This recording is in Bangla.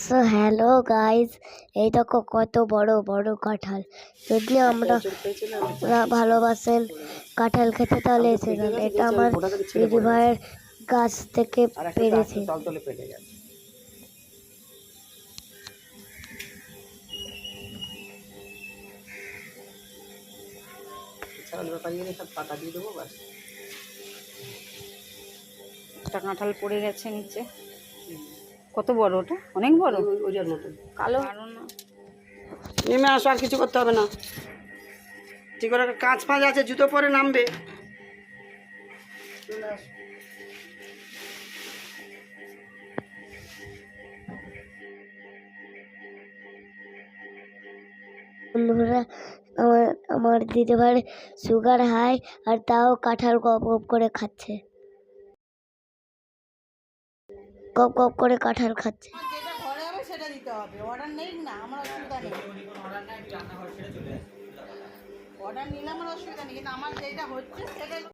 সো হ্যালো গাইস, এই দেখো কত বড় বড় কাঁঠাল। যদি আমরা ভালোবাসেন কাঁঠাল খেতে তাহলে এসে যান। এটা আমার দিদি ভাইয়ের গাছ থেকে পেরেছে। একটা কাঁঠাল পড়ে গেছে নিচে। কত বড় ওটা? অনেক বড়। ওইটার মতো কালো আরো না। নেমে আসো, আর কিছু করতে হবে না। ঠিক করে কাঁচ ফাঁচ আছে, জুতো পরে নামবে। বন্ধুরা, আমার দিদি ভাইয়ের সুগার হাই, আর তাও কাঁঠাল গপ গপ করে খাচ্ছে। গপ গপ করে কাঁঠাল খাচ্ছে। যেটা ঘরে হবে সেটা দিতে হবে, অর্ডার নেই না, আমার অসুবিধা নেই। অর্ডার নিলে আমার অসুবিধা নেই, কিন্তু আমার যেটা হচ্ছে সেটাই